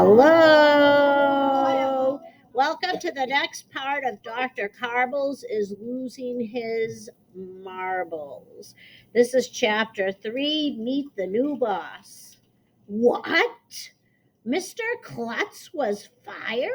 Hello. Welcome to the next part of Dr. Carbles is losing his marbles. This is chapter 3, Meet the New Boss. What? Mr. Klutz was fired?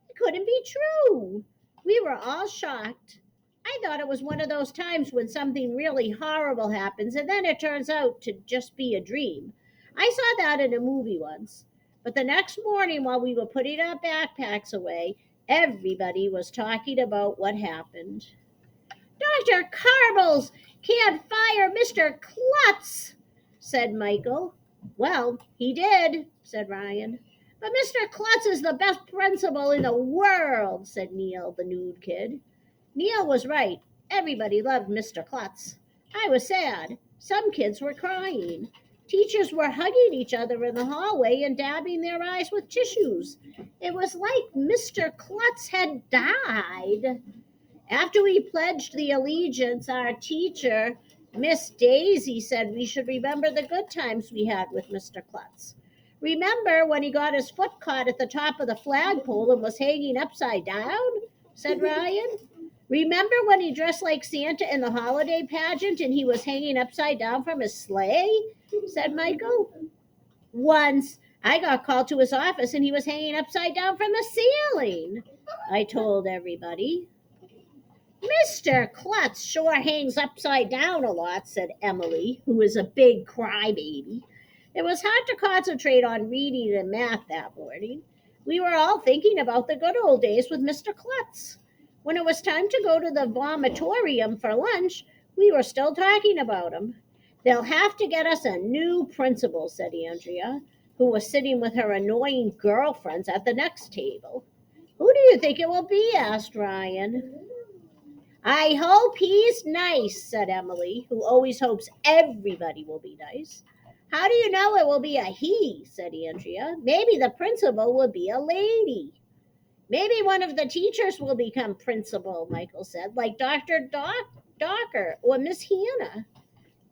It couldn't be true. We were all shocked. I thought it was one of those times when something really horrible happens and then it turns out to just be a dream. I saw that in a movie once. But the next morning, while we were putting our backpacks away, everybody was talking about what happened. Dr. Carbles can't fire Mr. Klutz, said Michael. Well, he did, said Ryan. But Mr. Klutz is the best principal in the world, said Neil, the nude kid. Neil was right. Everybody loved Mr. Klutz. I was sad. Some kids were crying. Teachers were hugging each other in the hallway and dabbing their eyes with tissues. It was like Mr. Klutz had died. After we pledged the allegiance, our teacher, Miss Daisy, said we should remember the good times we had with Mr. Klutz. Remember when he got his foot caught at the top of the flagpole and was hanging upside down? Said Ryan. Remember when he dressed like Santa in the holiday pageant and he was hanging upside down from his sleigh? Said Michael. Once I got called to his office and he was hanging upside down from the ceiling, I told everybody. Mr. Klutz sure hangs upside down a lot, said Emily, who is a big crybaby. It was hard to concentrate on reading and math that morning. We were all thinking about the good old days with Mr. Klutz. When it was time to go to the vomitorium for lunch, we were still talking about him. They'll have to get us a new principal, said Andrea, who was sitting with her annoying girlfriends at the next table. Who do you think it will be? Asked Ryan. I hope he's nice, said Emily, who always hopes everybody will be nice. How do you know it will be a he? Said Andrea. Maybe the principal will be a lady. Maybe one of the teachers will become principal, Michael said, like Dr. Docker or Miss Hannah.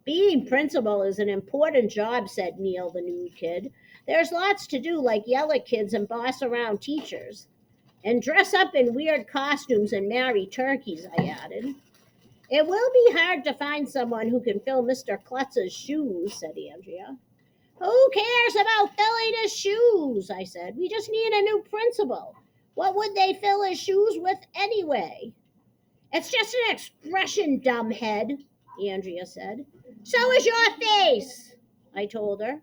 Being principal is an important job, said Neil, the new kid. There's lots to do, like yell at kids and boss around teachers. And dress up in weird costumes and marry turkeys, I added. It will be hard to find someone who can fill Mr. Klutz's shoes, said Andrea. Who cares about filling his shoes? I said. We just need a new principal. What would they fill his shoes with anyway? It's just an expression, dumbhead, Andrea said. So is your face, I told her.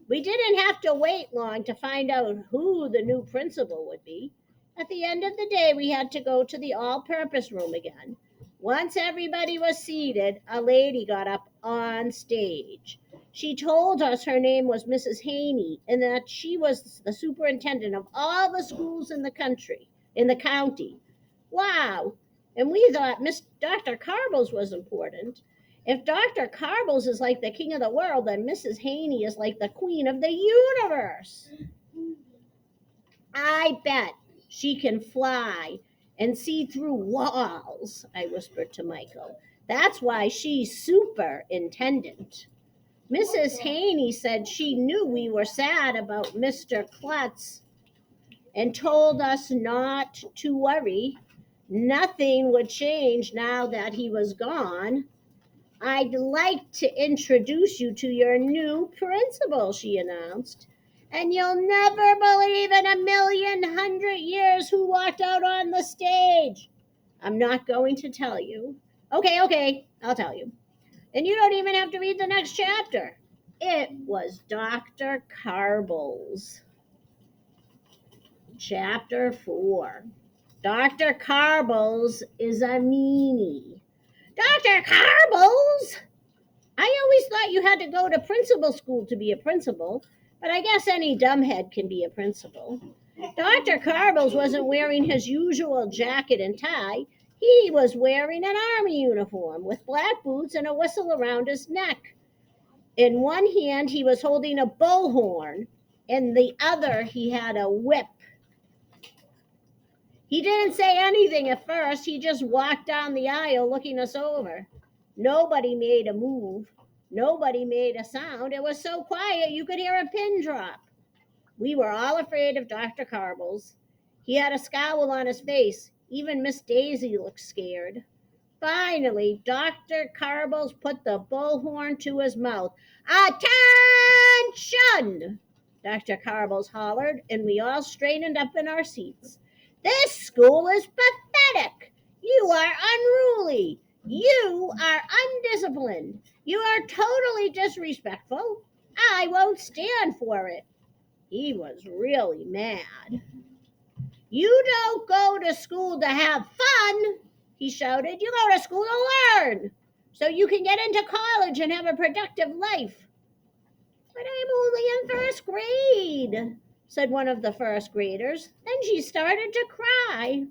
We didn't have to wait long to find out who the new principal would be. At the end of the day, we had to go to the all-purpose room again. Once everybody was seated, a lady got up on stage. She told us her name was Mrs. Haney and that she was the superintendent of all the schools in the county. Wow! And we thought Dr. Carbles was important. If Dr. Carbles is like the king of the world, then Mrs. Haney is like the queen of the universe. I bet she can fly and see through walls, I whispered to Michael. That's why she's superintendent. Mrs. Haney said she knew we were sad about Mr. Klutz and told us not to worry. Nothing would change now that he was gone. I'd like to introduce you to your new principal, she announced. And you'll never believe in 1,100,000 years who walked out on the stage. I'm not going to tell you. Okay, I'll tell you. And you don't even have to read the next chapter. It was Dr. Carbles. Chapter 4. Dr. Carbles is a meanie. Dr. Carbles? I always thought you had to go to principal school to be a principal, but I guess any dumbhead can be a principal. Dr. Carbles wasn't wearing his usual jacket and tie. He was wearing an army uniform with black boots and a whistle around his neck. In one hand, he was holding a bullhorn. In the other, he had a whip. He didn't say anything at first. He just walked down the aisle looking us over. Nobody made a move. Nobody made a sound. It was so quiet you could hear a pin drop. We were all afraid of Dr. Carbles. He had a scowl on his face. Even Miss Daisy looked scared. Finally, Dr. Carbles put the bullhorn to his mouth. Attention! Dr. Carbles hollered, and we all straightened up in our seats. This school is pathetic. You are unruly. You are undisciplined. You are totally disrespectful. I won't stand for it. He was really mad. You don't go to school to have fun, he shouted. You go to school to learn so you can get into college and have a productive life. But I'm only in first grade, said one of the first graders. Then she started to cry.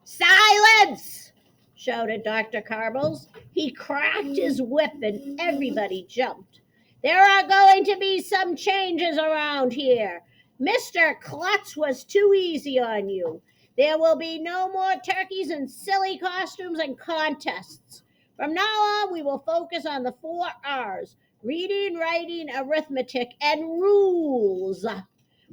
Silence! Shouted Dr. Carbles. He cracked his whip and everybody jumped. There are going to be some changes around here. Mr. Klutz was too easy on you. There will be no more turkeys and silly costumes and contests. From now on, we will focus on the 4 R's: reading, writing, arithmetic, and rules.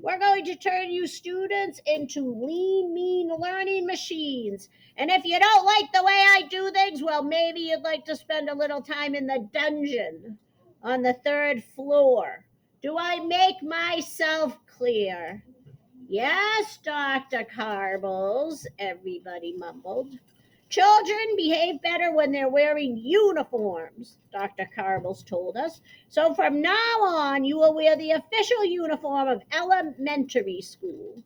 We're going to turn you students into lean, mean learning machines. And if you don't like the way I do things, well, maybe you'd like to spend a little time in the dungeon on the 3rd floor. Do I make myself clear? Yes, Dr. Carbles, everybody mumbled. Children behave better when they're wearing uniforms, Dr. Carbles told us. So from now on, you will wear the official uniform of elementary school.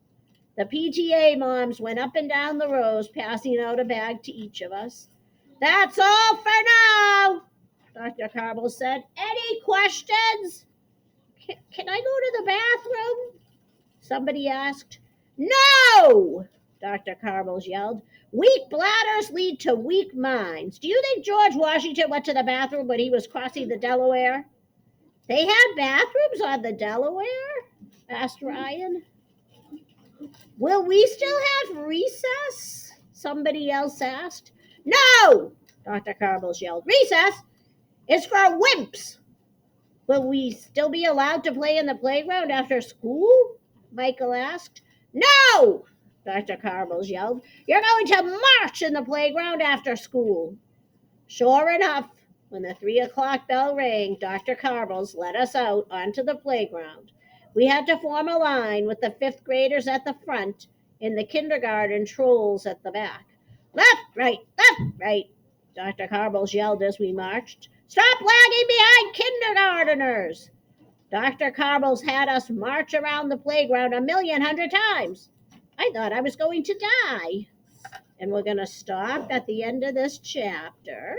The PTA moms went up and down the rows, passing out a bag to each of us. That's all for now, Dr. Carbles said. Any questions? Can I go to the bathroom? Somebody asked. No! Dr. Carbles yelled. Weak bladders lead to weak minds. Do you think George Washington went to the bathroom when he was crossing the Delaware? They had bathrooms on the Delaware? Asked Ryan. Will we still have recess? Somebody else asked. No! Dr. Carbles yelled. Recess is for wimps. Will we still be allowed to play in the playground after school? Michael asked. No! Dr. Carbles yelled. You're going to march in the playground after school. Sure enough, when the 3 o'clock bell rang, Dr. Carbles let us out onto the playground. We had to form a line with the 5th graders at the front and the kindergarten trolls at the back. Left, right, Dr. Carbles yelled as we marched. Stop lagging behind kindergarteners! Dr. Carbles had us march around the playground 1,100,000 times. I thought I was going to die. And we're going to stop at the end of this chapter.